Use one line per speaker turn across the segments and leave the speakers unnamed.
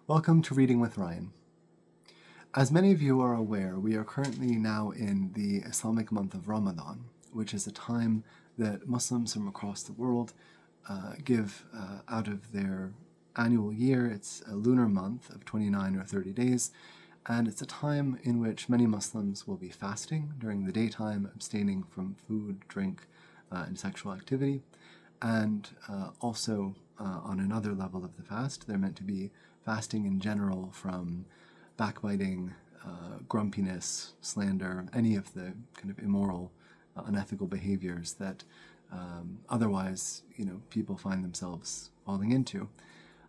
Welcome to Reading with Ryan. As many of you are aware, we are currently now in the Islamic month of Ramadan, which is a time that Muslims from across the world give out of their annual year. It's a lunar month of 29 or 30 days, and it's a time in which many Muslims will be fasting during the daytime, abstaining from food, drink, and sexual activity. And also, on another level of the fast, they're meant to be fasting in general from backbiting, grumpiness, slander, any of the kind of immoral, unethical behaviors that otherwise, people find themselves falling into.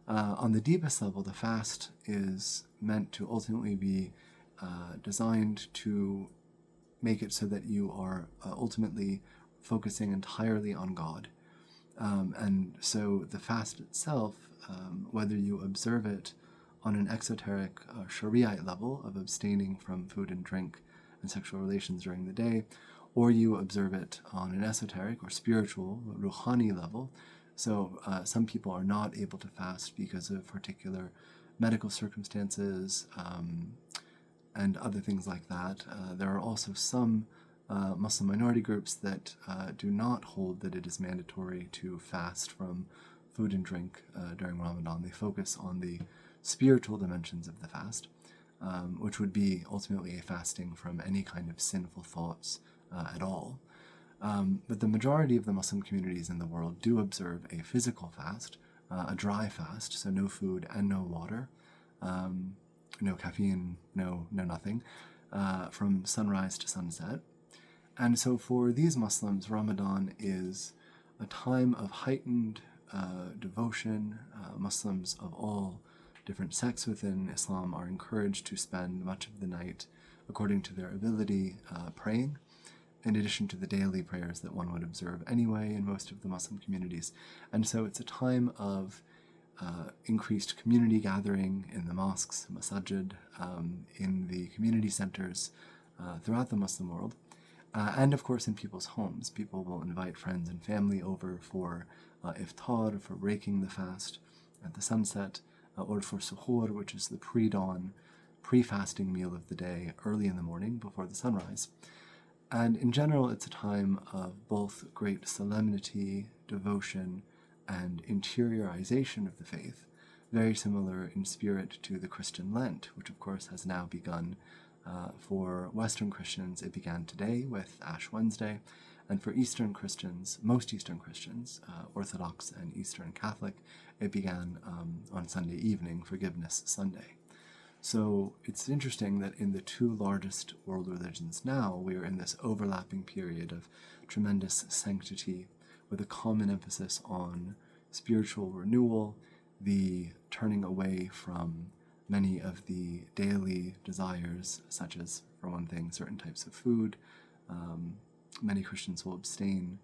On the deepest level, the fast is meant to ultimately be designed to make it so that you are ultimately focusing entirely on God. And so the fast itself, whether you observe it on an exoteric Shari'ite level of abstaining from food and drink and sexual relations during the day, or you observe it on an esoteric or spiritual, ruhani level. So some people are not able to fast because of particular medical circumstances and other things like that. There are also some Muslim minority groups that do not hold that it is mandatory to fast from food and drink during Ramadan. They focus on the spiritual dimensions of the fast, which would be ultimately a fasting from any kind of sinful thoughts at all. But the majority of the Muslim communities in the world do observe a physical fast, a dry fast, so no food and no water, no caffeine, no nothing, from sunrise to sunset. And so for these Muslims, Ramadan is a time of heightened devotion. Muslims of all different sects within Islam are encouraged to spend much of the night, according to their ability, praying, in addition to the daily prayers that one would observe anyway in most of the Muslim communities. And so it's a time of increased community gathering in the mosques, masajid, in the community centers throughout the Muslim world. And of course in people's homes. People will invite friends and family over for iftar, for breaking the fast at the sunset, or for suhoor, which is the pre-dawn, pre-fasting meal of the day, early in the morning before the sunrise. And in general, it's a time of both great solemnity, devotion, and interiorization of the faith, very similar in spirit to the Christian Lent, which of course has now begun. For Western Christians, it began today with Ash Wednesday, and for Eastern Christians, most Eastern Christians, Orthodox and Eastern Catholic, it began on Sunday evening, Forgiveness Sunday. So it's interesting that in the two largest world religions now, we are in this overlapping period of tremendous sanctity with a common emphasis on spiritual renewal, the turning away from many of the daily desires, such as, for one thing, certain types of food. Many Christians will abstain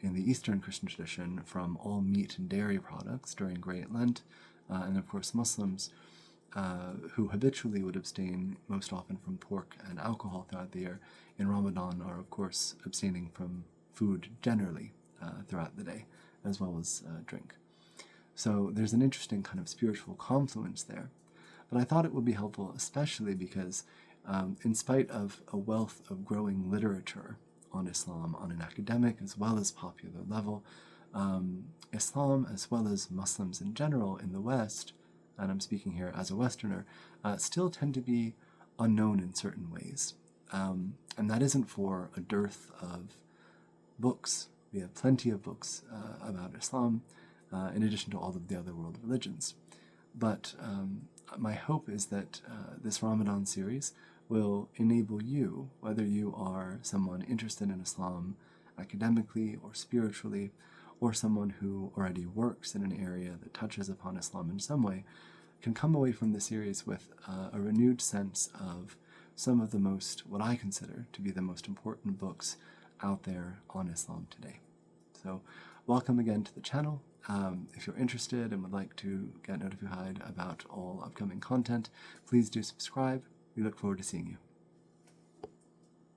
in the Eastern Christian tradition from all meat and dairy products during Great Lent. And of course, Muslims who habitually would abstain most often from pork and alcohol throughout the year, in Ramadan are, of course, abstaining from food generally throughout the day, as well as drink. So there's an interesting kind of spiritual confluence there. But I thought it would be helpful, especially because in spite of a wealth of growing literature on Islam on an academic as well as popular level, Islam as well as Muslims in general in the West, and I'm speaking here as a Westerner, still tend to be unknown in certain ways. And that isn't for a dearth of books. We have plenty of books about Islam, in addition to all of the other world religions. But my hope is that this Ramadan series will enable you, whether you are someone interested in Islam academically or spiritually, or someone who already works in an area that touches upon Islam in some way, can come away from the series with a renewed sense of some of the most, what I consider to be the most important books out there on Islam today. So welcome again to the channel. If you're interested and would like to get notified about all upcoming content, please do subscribe. We look forward to seeing you.